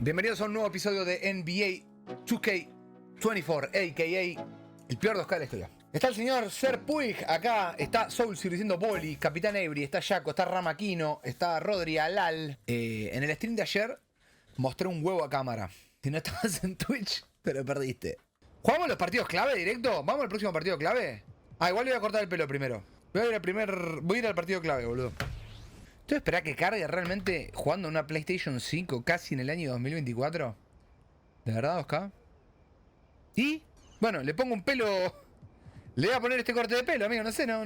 Bienvenidos a un nuevo episodio de NBA 2K24, a.k.a. el peor 2K de la historia. Está el señor Ser Puig acá, está Soulsir diciendo Boli, Capitán Avery, está Jaco, está Ramaquino, está Rodri Alal. En el stream de ayer mostré un huevo a cámara. Si no estabas en Twitch, pero perdiste. ¿Jugamos los partidos clave directo? ¿Vamos al próximo partido clave? Ah, igual le voy a cortar el pelo primero. Voy a ir al partido clave, boludo. ¿Tú esperás que cargue realmente jugando una PlayStation 5 casi en el año 2024? ¿De verdad, Oscar? ¿Y? Bueno, le pongo un pelo... Le voy a poner este corte de pelo, amigo, no sé, no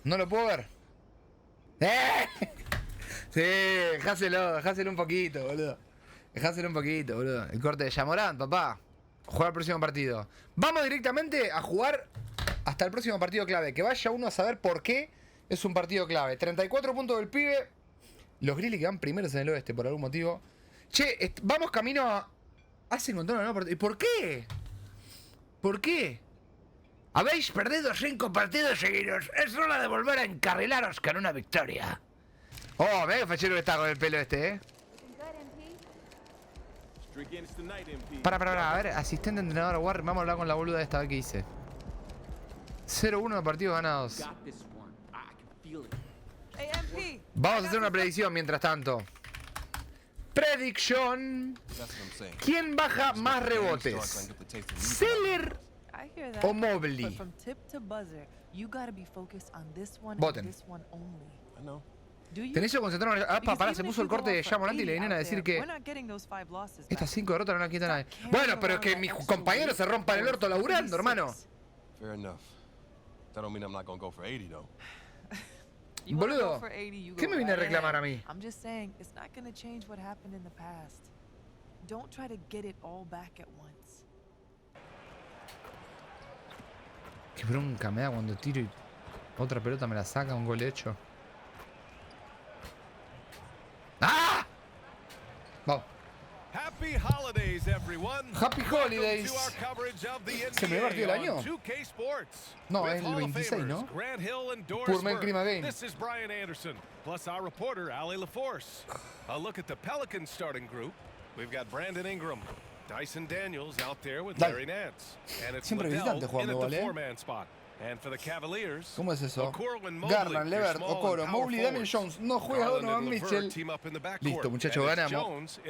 lo puedo ver. Sí, dejáselo un poquito, boludo. Dejáselo un poquito, boludo. El corte de Yamorán, papá. Jugar el próximo partido. Vamos directamente a jugar hasta el próximo partido clave. Que vaya uno a saber por qué es un partido clave. 34 puntos del pibe. Los Grizzlies que van primeros en el oeste por algún motivo. Che, vamos camino a... Hace un montón de nuevos partidos. ¿Y por qué? ¿Por qué? Habéis perdido 5 partidos seguidos. Es hora de volver a encarrilaros con una victoria. Oh, mega fachero que está con el pelo este, Para, a ver, asistente entrenador War, vamos a hablar con la boluda esta, a ver qué dice. 0-1 de partidos ganados. Vamos a hacer una predicción mientras tanto. Predicción. ¿Quién baja más rebotes? ¿Seller o Mobley? Voten. Tenés que concentrar. Ah, pará, se puso el corte de Yamorán y le vienen a decir que estas 5 derrotas no las quita nadie. Bueno, pero es que mis compañeros se rompan el orto laburando, hermano. Boludo, ¿qué me viene a reclamar a mí? Qué bronca me da cuando tiro y otra pelota me la saca, un gol hecho. ¡Ah! Vamos. Happy holidays, everyone. Happy holidays. ¿Se me partido el año? No, es el 26, ¿no? Poor Man Crime Game. This is Brian Anderson, plus our reporter, Ali LaForce. A look at the Pelicans starting group. We've got Brandon Ingram, Dyson Daniels out there with Larry Nance. And it's Siempre visitante jugando, in at the ¿vale? four-man spot. And for the Cavaliers, ¿Cómo es eso? Garland, Levert, Okoro, Mobley, Damian Jones. No juega Donovan Mitchell. Listo, muchachos, ganamos.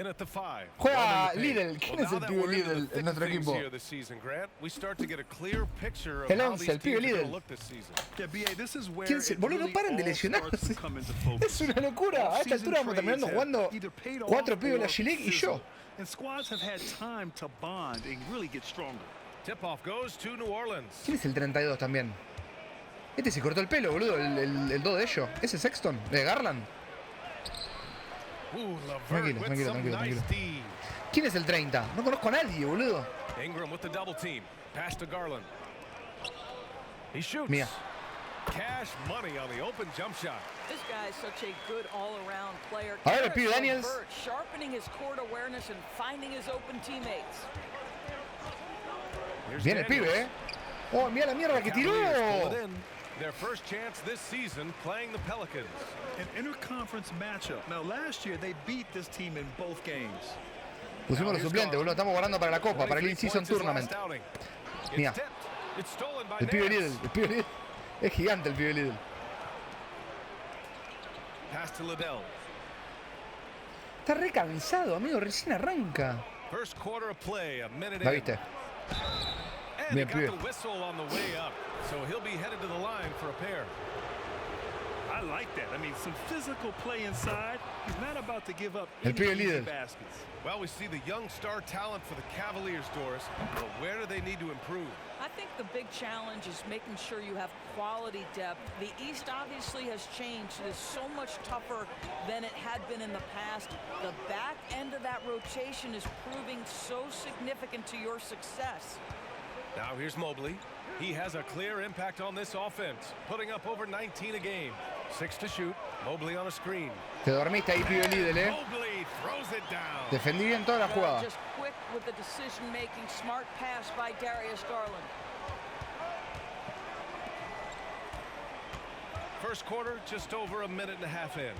Juega Lidl. ¿Quién es el pibe Lidl en nuestro equipo? El 11, el pibe Lidl. ¿Quién es el? Boludo, no paran de lesionarse. Es una locura. A esta altura vamos terminando jugando 4 pibes de la G-League y yo. ¿Quién es el 32 también? Este se cortó el pelo, boludo, el 2 de ellos. Ese es Sexton, de Garland. Tranquilo. ¿Quién es el 30? No conozco a nadie, boludo. Mía. A ver, el pibe Daniels. Viene el pibe, Oh, mira la mierda que tiró. Their first chance this season playing the Pelicans. An interconference matchup. Now last year they beat this team in both games. Pusimos los suplentes, boludo. Estamos guardando para la copa, para el In-Season Tournament. Mira. El pibe Lidl. Es gigante el pibe Lidl. Está re cansado, amigo. Recién arranca. ¿La viste? Bien, pibe. El pibe líder. Well, we see the young star talent for the Cavaliers, Doris, but where do they need to improve? I think the big challenge is making sure you have quality depth. The East obviously has changed. It is so much tougher than it had been in the past. The back end of that rotation is proving so significant to your success. Now here's Mobley. He has a clear impact on this offense, putting up over 19 a game. 6 to shoot. Mobley on a screen. Te dormiste ahí, pibe líder, Mobley throws it down. Defendí bien toda la jugada. Just quick with the decision-making, smart pass by Darius Garland. First quarter, just over a minute and a half in.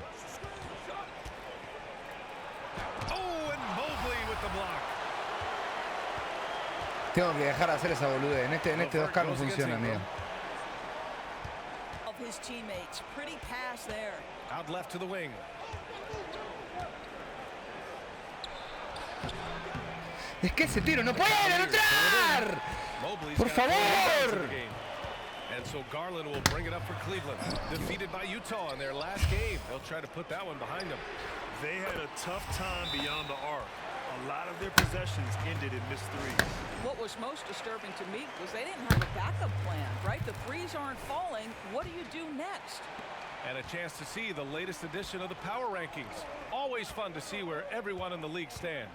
Tengo que dejar de hacer esa boludez. En este 2K no funciona, amigo. His teammates. Pretty pass there. Out left to the wing. Es que ese tiro no puede entrar. Por favor. And so Garland will bring it up for Cleveland. Defeated by Utah in their last game. They'll try to put that one behind them. They had a tough time beyond the arc. A lot of their possessions ended in missed threes. What was most disturbing to me was they didn't have a backup plan, right? The threes aren't falling. What do you do next? And a chance to see the latest edition of the power rankings. Always fun to see where everyone in the league stands.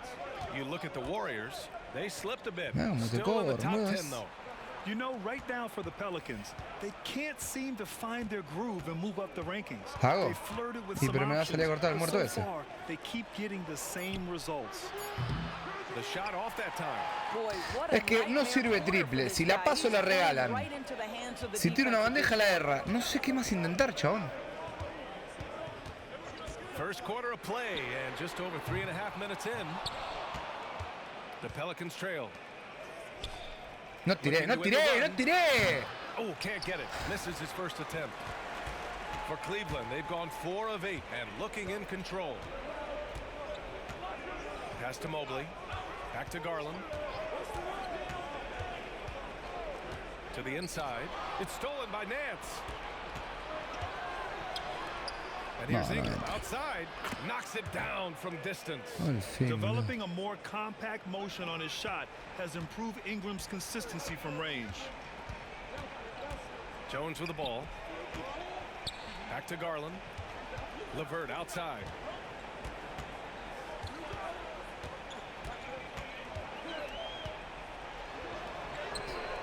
You look at the Warriors, they slipped a bit. Still in the top 10 though. You know, right now for the Pelicans, they can't seem to find their groove and move up the rankings. Hago. They flirted with Sí, some pero me va a salir a options, cortar el but muerto so ese. far, they keep getting the same results. The shot off that time. Boy, what a Es que no nightmare sirve quarter for triple. this Si la guy. paso, la He's falling regalan. right into the hands of the Si tiro una defensive bandeja, la erra. No sé qué más intentar, chabón. First quarter of play and just over 3.5 minutes in. The Pelicans trail. No tiré, no tiré, no tiré. Oh, can't get it. Misses his first attempt. For Cleveland, they've gone 4 of 8 and looking in control. Pass to Mobley. Back to Garland. To the inside. It's stolen by Nance. And here's Ingram outside. Knocks it down from distance. Developing a more compact motion on his shot has improved Ingram's consistency from range. Jones with the ball. Back to Garland. LeVert outside.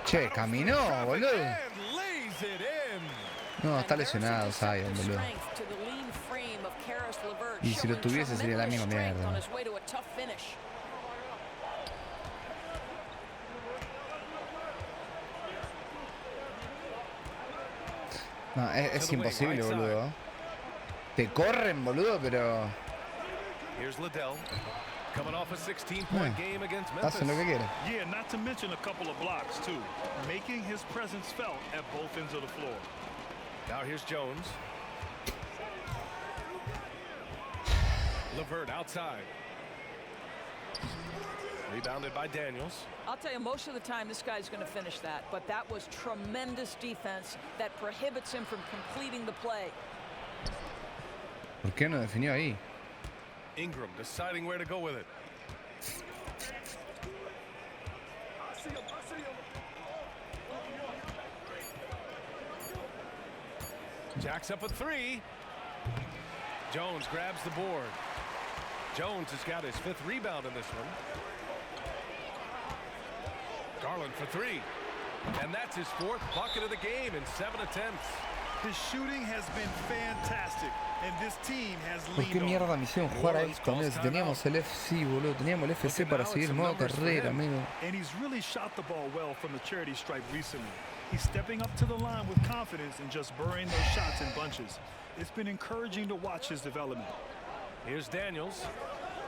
Che, caminó, boludo. And lays it in. No, está lesionado, Zion, boludo. Y si lo tuviese sería la misma mierda. No, es imposible, boludo. Te corren, boludo, pero... Here's Liddell. Coming off a 16-point game against Memphis. Hacen lo que quieren. Yeah, not to mention a couple of blocks, too. Making his presence felt at both ends of the floor. Now here's Jones. LeVert outside. Rebounded by Daniels. I'll tell you, most of the time this guy's going to finish that, but that was tremendous defense that prohibits him from completing the play. ¿Por qué no definió ahí? Ingram deciding where to go with it. Jacks up a 3. Jones grabs the board. Jones has got his 5th rebound in this one. Garland for 3. And that's his 4th bucket of the game in 7 attempts. His shooting has been fantastic, and this team has ¿Por qué leaned mierda on. me hicieron jugar a esto, amigo? Si teníamos el FC, boludo. Teníamos el FC para seguir modo carrera, amigo. And he's really shot the ball well from the charity stripe recently. He's stepping up to the line with confidence and just burying those shots in bunches. It's been encouraging to watch his development. Here's Daniels.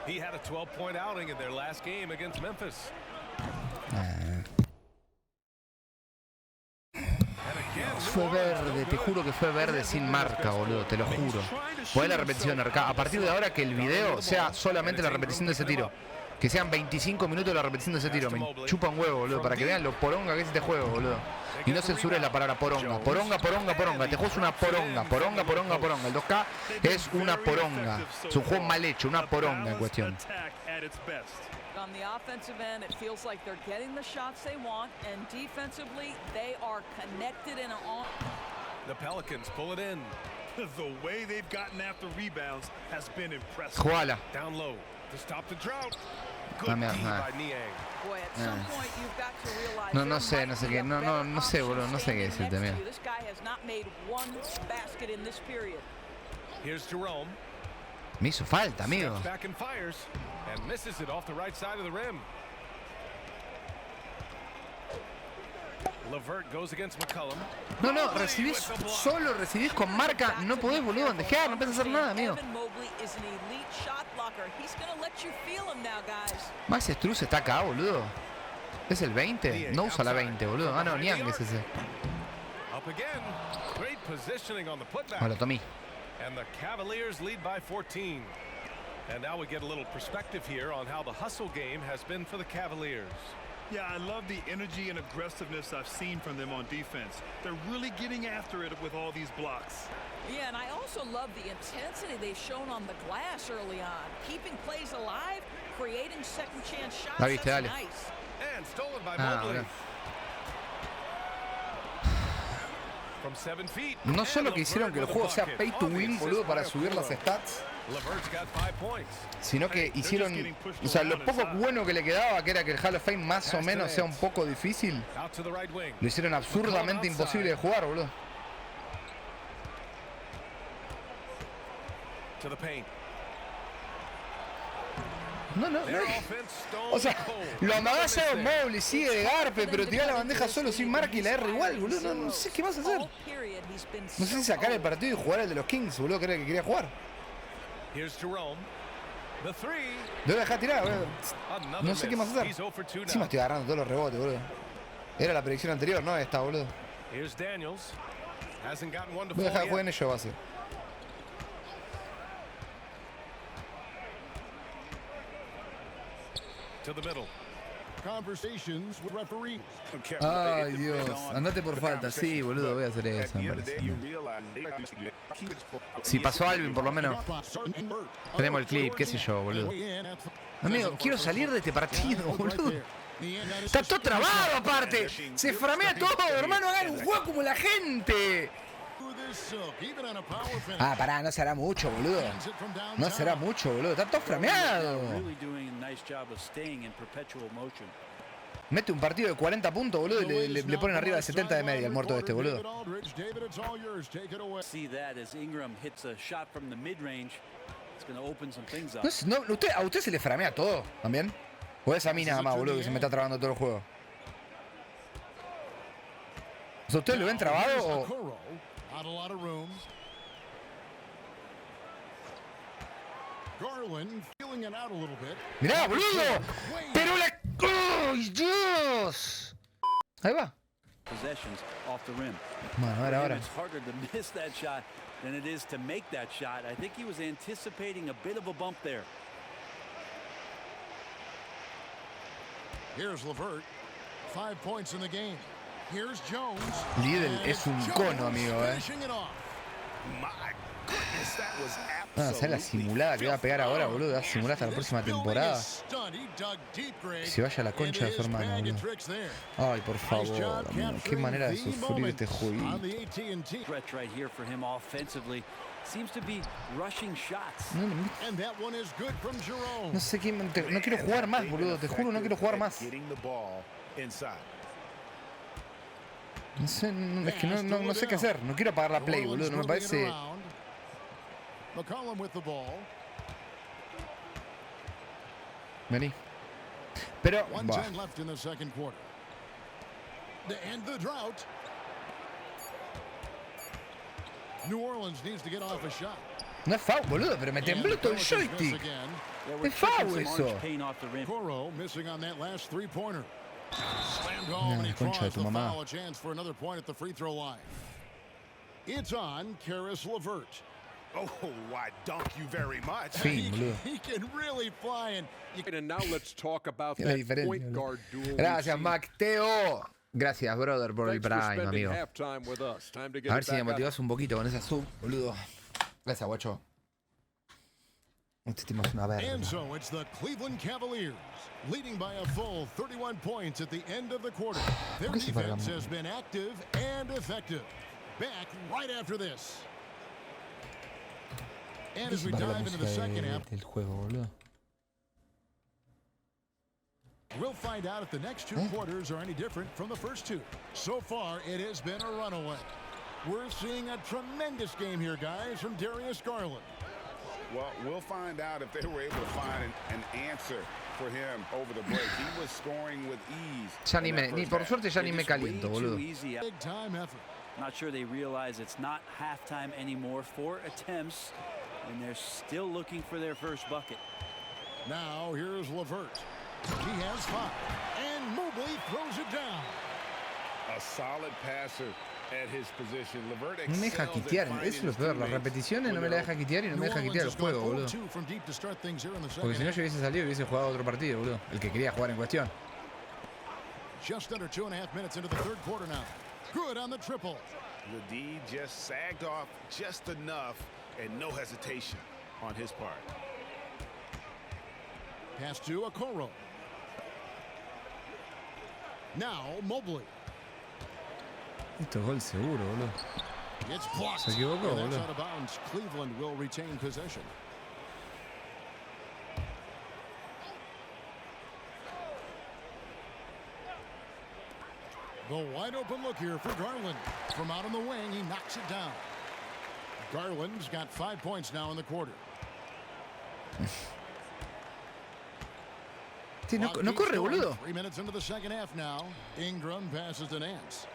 He had a 12-point outing in their last game against Memphis. Fue verde, te juro que fue verde sin marca, boludo, te lo juro. Fue la repetición acá. A partir de ahora que el video sea solamente la repetición de ese tiro. Que sean 25 minutos de la repetición de ese tiro. Me chupa un huevo, boludo, para que vean lo poronga que es este juego, boludo. Y no censures la palabra poronga. Poronga, poronga, poronga. Este juego es una poronga. Poronga, poronga, poronga. El 2K es una poronga. Es un juego mal hecho, una poronga en cuestión. On the offensive end, it feels like they're getting the shots they want, and defensively, they are connected and on. The Pelicans pull it in. The way they've gotten after rebounds has been impressive. Jugala. Down low to stop the drought. Good D by Niang. Boy, at some point you've got to realize No sé, no sé qué. No sé, boludo. No sé qué decirte, mira. this guy has not made one basket in this period. Here's Jerome. Me hizo falta, amigo. Steps back and fires and misses it off the right side of the rim. LeVert goes against McCollum. No, recibís solo, recibís con marca. No podés, boludo, bandejear, no puedes hacer nada, amigo. Max Strus está acá, boludo. ¿Es el 20? No usa la 20, boludo. Ah, no, Niang es ese. Up again. Great positioning on the putback. Bueno, Tommy. And the Cavaliers lead by 14. And now we get a little perspective here on how the hustle game has been for the Cavaliers. Yeah, I love the energy and aggressiveness I've seen from them on defense. They're really getting after it with all these blocks. Yeah, and I also love the intensity they've shown on the glass early on. Keeping plays alive, creating second chance shots. La viste, That's dale. nice. And stolen by Ah, Mobley. bueno. From 7 feet. No solo que And hicieron que el LeVert juego with sea the pay to bucket. win, Obvious boludo, para assist subir las by stats, LeVert's got 5 points. sino que hicieron, o sea, lo poco bueno que le quedaba, que era que el Hall of Fame más o menos sea un poco difícil, Out to the right wing. lo hicieron absurdamente imposible de jugar, boludo. To the paint. No. Their offense stone O sea, cold. lo amagás a Nothing there. Mobley, sigue de garpe, pero tirá la bandeja solo sin marca y la R igual, boludo. No sé qué vas a hacer. No sé si sacar el partido y jugar el de los Kings, boludo, que era el que quería jugar. Here's Jerome. The three. Lo voy a dejar tirar, boludo. Another No sé qué más miss. hacer. He's 0 for 2 Encima now. estoy agarrando todos los rebotes, boludo. Era la predicción anterior, no esta, boludo. Here's Daniels. Hasn't gotten one to Voy a dejar fall que jueguen yet. ellos, base. To the middle. Conversations with referees. Ay, Dios. Andate por falta. Sí, boludo, voy a hacer eso, me parece. Si pasó Alvin, por lo menos. Tenemos el clip, qué sé yo, boludo. Amigo, quiero salir de este partido, boludo. Está todo trabado aparte. Se framea todo, hermano. Hagan un juego como la gente. Ah, pará, no será mucho, boludo. No será mucho, boludo. Está todo frameado. Mete un partido de 40 puntos, boludo, y le ponen arriba de 70 de media al muerto de este, boludo. ¿A usted se le framea todo también? ¿O es a mí nada más, boludo, que se me está trabando todo el juego? O sea, ¿ustedes lo ven trabado o...? Mirá, boludo. Pero la... ¡Ay, Dios! Ahí va. Bueno, a ver ahora. It's harder to miss that shot than it is to make that shot. I think he was anticipating a bit of a bump there. Here's LeVert. 5 points in the game. Here's Jones. Lidl es un cono, amigo, Finishing it off. My goodness, that was Ah, ¿sabes la simulada que va a pegar ahora, boludo? Va a simular hasta la próxima temporada. Que se vaya a la concha de su hermano, boludo. Ay, por favor, amigo. Qué manera de sufrir este jueguito. Stretch right here for him offensively. Seems to be rushing shots. No sé qué... No quiero jugar más, boludo. Te juro, no quiero jugar más. No sé, es que no sé qué hacer. No quiero apagar la play, boludo. No me parece... Vení. Pero... Bah. No es foul, boludo, pero me tembló todo el joystick. Es foul eso. No, la concha de tu mamá. It's on Caris LeVert. Oh, why, dunk you very much. Fin, boludo. He can really fly and And now let's talk about La that diferencia, point boludo. guard duel. Gracias, Macteo. Gracias, brother, por el Thanks for Prime, spending amigo. halftime with us. Time to get A ver it si me back up. motivas un poquito con esa sub, boludo. Gracias, guacho. Este tema es una verga. And so it's the Cleveland Cavaliers leading by a full 31 points at the end of the quarter. Their ¿Por qué se defense fargan? has been active and effective. Back right after this. And as we Para la dive into the música second half, del juego, boludo. we'll find out if the next two quarters are any different from the first two. So far, it has been a runaway. We're seeing a tremendous game here, guys, from Darius Garland. Well, we'll find out if they were able to find an answer for him over the break. He was scoring with ease. Ya ni in me, that ni first por half. suerte ya ni me Just way caliento, too boludo. easy. Big time effort. Not sure they realize it's not halftime anymore. 4 attempts, and they're still looking for their first bucket. Now, here's LeVert. He has 5. And Mobley throws it down. A solid passer at his position. Levert No me deja quitear, eso es lo peor. Las repeticiones no me la deja quitear y no me deja quitear el juego, boludo. Porque si no yo hubiese salido y hubiese jugado otro partido, boludo. El que quería jugar en cuestión. Just under 2.5 minutes into the third quarter now. Good on the triple. The D just sagged off just enough and no hesitation on his part. Pass to Okoro. Now Mobley. Esto es gol seguro, boludo. It's blocked. Se equivocó, And that's boludo. out of bounds. Cleveland will retain possession. The wide open look here for Garland. From out on the wing, he knocks it down. Garland's got 5 points now in the quarter. Sí, no corre, boludo. 3 minutes into the second half now. Ingram passes to Nance.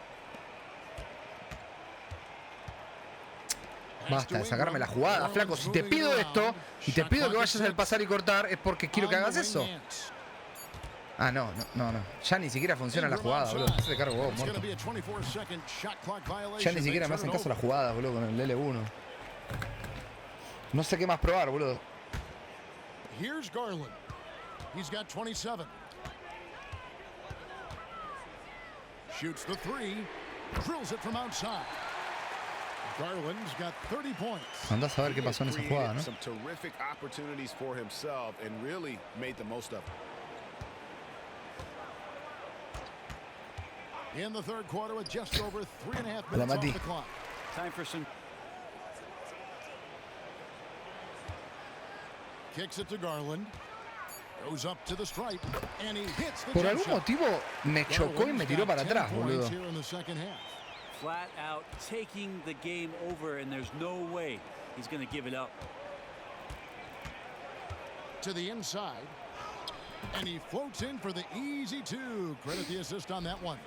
Basta de sacarme la jugada, flaco. Si te pido esto y te pido que vayas al pasar y cortar, es porque quiero que hagas eso. Ah, no. Ya ni siquiera funciona la jugada, boludo. Se cargo vos, muerto. Ya ni siquiera me hacen caso las jugadas, boludo, con el L1. No sé qué más probar, boludo. Here's Garland. He's got 27. Shoots the 3. Drills it from outside. Garland's got 30 points. Andás a ver qué pasó en esa jugada, ¿no? Some terrific opportunities for himself and really made the most of it. In the third quarter with just over 3.5 minutes off the clock. Time for some. Kicks it to Garland. Goes up to the stripe. And he hits the Por jump algún shot. motivo me chocó y me tiró para atrás, boludo. Here in the second half. Flat out taking the game over, and there's no way he's going to give it up. To the inside. And he floats in for the easy 2. Credit the assist on that one.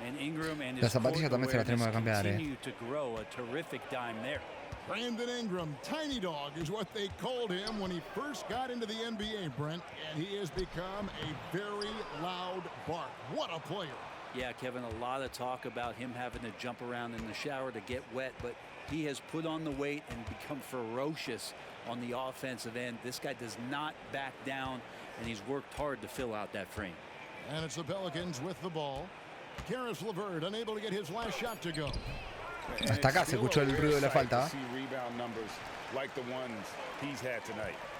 And Ingram and Las his zapatillas también se las tenemos que cambiar, continue to grow. A terrific dime there. Brandon Ingram, Tiny Dog is what they called him when he first got into the NBA, Brent, and he has become a very loud bark. What a player. Yeah, Kevin, a lot of talk about him having to jump around in the shower to get wet, but he has put on the weight and become ferocious on the offensive end. This guy does not back down, and he's worked hard to fill out that frame. And it's the Pelicans with the ball. Karis LeVert unable to get his last shot to go. Hasta acá se escuchó el ruido de la falta.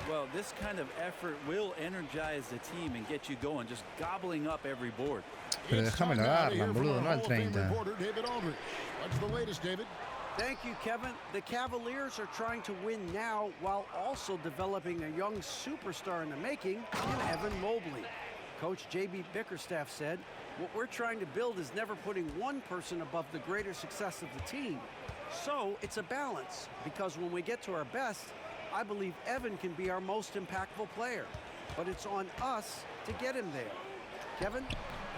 Well, this kind of effort will energize the team and get you going, just gobbling up every board. Pero déjame la agarran, boludo, no al 30. What's the latest, David? Thank you, Kevin. The Cavaliers are trying to win now while also developing a young superstar in the making in Evan Mobley. Coach J.B. Bickerstaff said, "What we're trying to build is never putting one person above the greater success of the team. So it's a balance, because when we get to our best, I believe Evan can be our most impactful player. But it's on us to get him there." Kevin?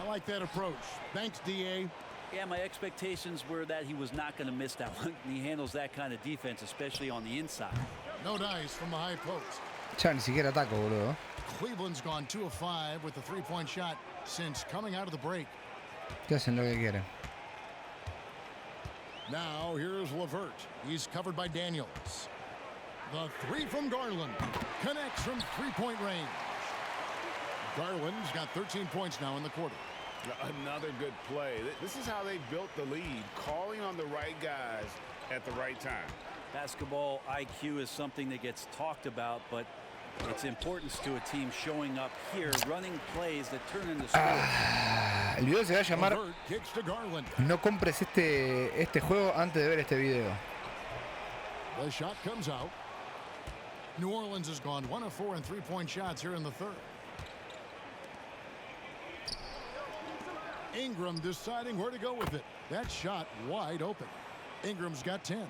I like that approach. Thanks, D.A. Yeah, my expectations were that he was not going to miss that one. He handles that kind of defense, especially on the inside. No dice from the high post. Ya ni siquiera ataco, boludo. Cleveland's gone 2 of 5 with the 3-point shot since coming out of the break. Que hacen lo que quieren. Now here's LeVert. He's covered by Daniels. The 3 from Garland connects from 3-point range. Garland's got 13 points now in the quarter. Another good play. This is how they built the lead, calling on the right guys at the right time. Basketball IQ is something that gets talked about, but its importance to a team showing up here, running plays that turn into scores. El video se va a llamar LeVert kicks to Garland. No compres este juego antes de ver este video. The shot comes out. New Orleans has gone 1 of 4 in 3-point shots here in the third. Ingram deciding where to go with it. That shot wide open. Ingram's got 10. Well,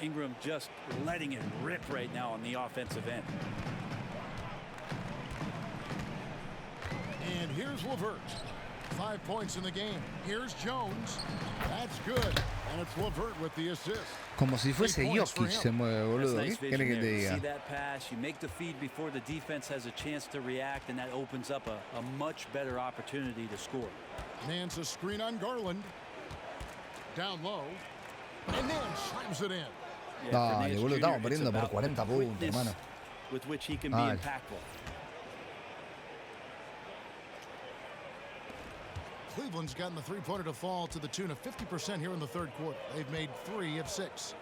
Ingram just letting it rip right now on the offensive end. And here's LeVert. 5 points in the game. Here's Jones. That's good. And it's LeVert with the assist. Como si fuese Jokic se mueve, boludo. That's ¿Qué nice querés que vision te there. See diga? that pass, you make the feed before the defense has a chance to react, and that opens up a much better opportunity to score. Nance a screen on Garland. Down low. And Nance slams it in. Yeah, for Dale, Nance boludo, Jr., estamos it's perdiendo por about 40 the puntos, quickness hermano. with which he can be Dale. impactful. Cleveland's gotten the three-pointer to fall to the tune of 50% here in the third quarter. They've made 3 of 6.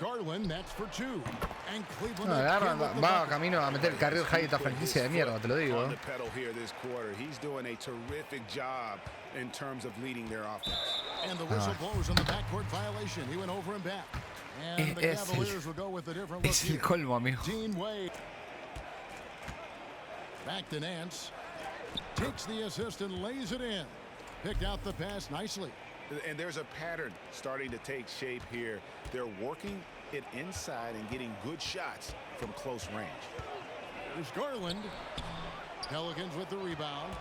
Garland, that's for 2. And Cleveland Agarra, again with the va bucket. camino a meter career high esta franquicia de mierda, te lo digo. On the pedal here this quarter. He's doing a terrific job in terms of leading their offense. And the whistle blows on the backcourt violation. He went over and back. And the Es Cavaliers will go with a different look Es el here. colmo, amigo. Dean Wade. Back to Nance. Takes the assist and lays it in. Picked out the pass nicely. And there's a pattern starting to take shape here. They're working it inside and getting good shots from close range. There's Garland. Pelicans with the rebound.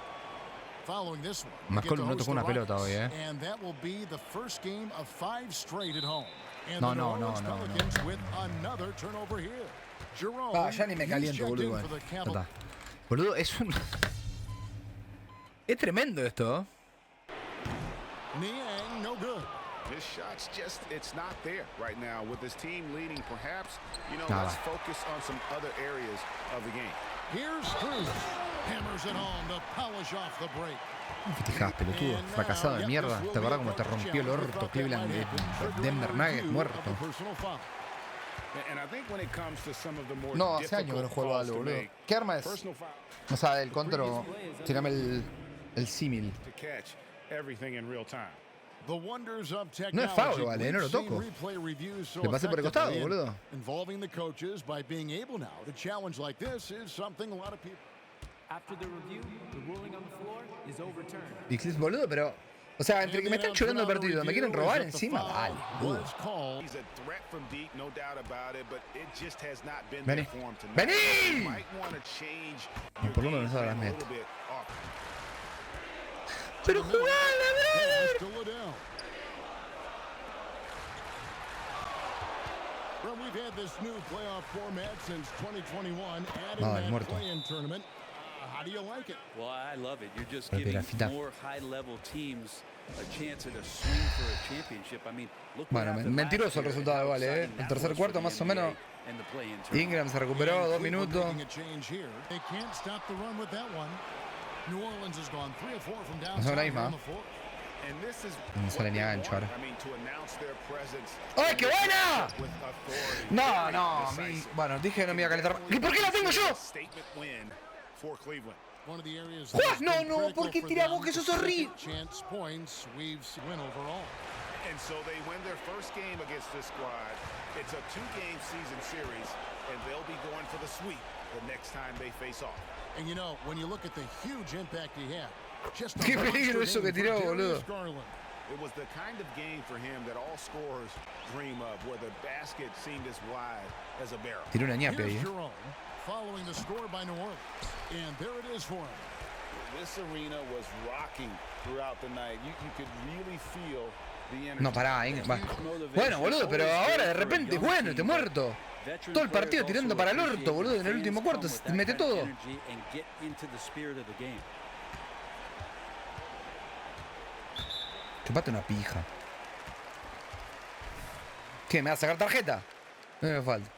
Following this one. McCollum no tocó una pelota hoy, eh. And that will be the first game of 5 straight at home. And No, the New no, no, Orleans no, Pelicans with another turnover here. Jerome, Ya ni me he's caliento, checked boludo. in for the Ya Cavaliers. está. Boludo, es un... Es tremendo esto. Niang, no good. His shots just, it's not there right now. With his team leading, perhaps, Nada. let's focus on some other areas of the game. Here's Cruz. Hammers it home to polish off the break. Fijás, pelotudo. Fracasado de mierda. ¿Te acordás cómo te rompió el orto Cleveland de Denver Nuggets? Muerto. And I think when it comes to some of the more No, hace años que no juego algo, boludo. ¿Qué arma es? personal foul O sea, del control. Tirame el símil. to catch everything in real time. The wonders of No es foul, technology. vale, no lo We've seen toco. replay reviews so Le pasé por el costado, effectively, boludo. involving the coaches by being able now to challenge like this is something a lot of people. After the review, the ruling on the floor is overturned. Y Cliff, boludo, pero... O sea, entre que me están chorando el partido, me quieren robar encima, dale, boludo. He's a threat from deep, no doubt about it, but it just has not been Vení. there for him tonight. Vení. You might want to change Y por lo menos ahora las a meto. little bit off. Pero jugala, Pass bro. to Liddell. Well, we've had this new playoff format since 2021, adding Ah, el that muerto. play-in tournament. How do you like it? Well, I love it. You're just Pepe, giving la fita. more high-level teams a chance at a swing for a championship. I mean, look what Bueno, happened mentiroso el last year resultado and how igual, eh. exciting El that tercer was cuarto for the más o NBA menos. and the play-in tournament. Ingram se recuperó, 2 Cleveland minutos. making a change here. They can't stop the run with that one. New Orleans has gone 3 of 4 from Hacemos la downtown here misma. on the floor. And this is No sale ni a gancho ahora. I mean, to announce their presence ¡Ay, qué buena! with authority. No, no, Decisive. bueno, dije que no me iba a calentar. ¿Y por qué la tengo yo? Statement win for Cleveland. One of the areas Juan, that's no, been no, critical ¿por qué for tirás them vos que sos to horrible? chance points, we've win overall. And so they win their first game against this squad. It's a 2-game season series, and they'll be going for the sweep the next time they face off. And you know, when you look at the huge impact he had, just a Qué peligro monster eso que game tiró, for boludo. Darius Garland. It was the kind of game for him that all scorers dream of, where the basket seemed as wide as a barrel. Tiró una ñape ahí, Here's eh. Jerome, following the score by New Orleans. And there it is for him. This arena was rocking throughout the night. You could really feel the energy. No, pará, va. Bueno, boludo, pero ahora de repente, bueno, te muerto. Todo el partido tirando para el orto, boludo, en el último cuarto, se mete todo. Chupate una pija. ¿Qué, me vas a sacar tarjeta? No me falta.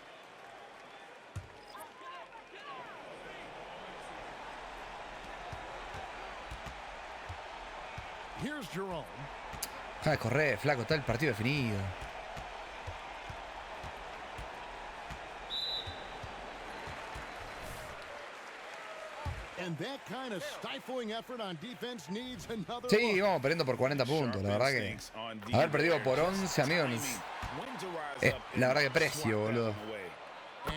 Here's Jerome. Deja de correr, flaco, está el partido definido. And that kind of stifling effort on defense needs another Sí, look. vamos perdiendo por 40 puntos, la verdad que... Haber perdido por 11, amigos, la verdad que precio, boludo.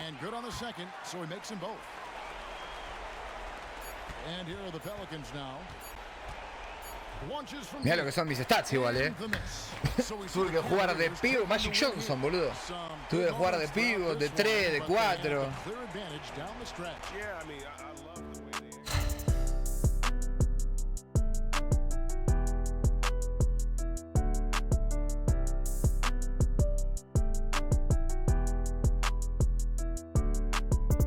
And good on the second, so he makes them both. And here are the Pelicans now. Launches from Mirá lo que son mis stats igual, eh. the miss. So we see Tuve que the jugar de Cavaliers pivot, taking Magic the win Johnson, here. boludo. Some Tuve que good jugar de moments throughout pivot, de this 3, one, de but they have 4. the clear advantage down the stretch. Yeah, I mean, I love the way they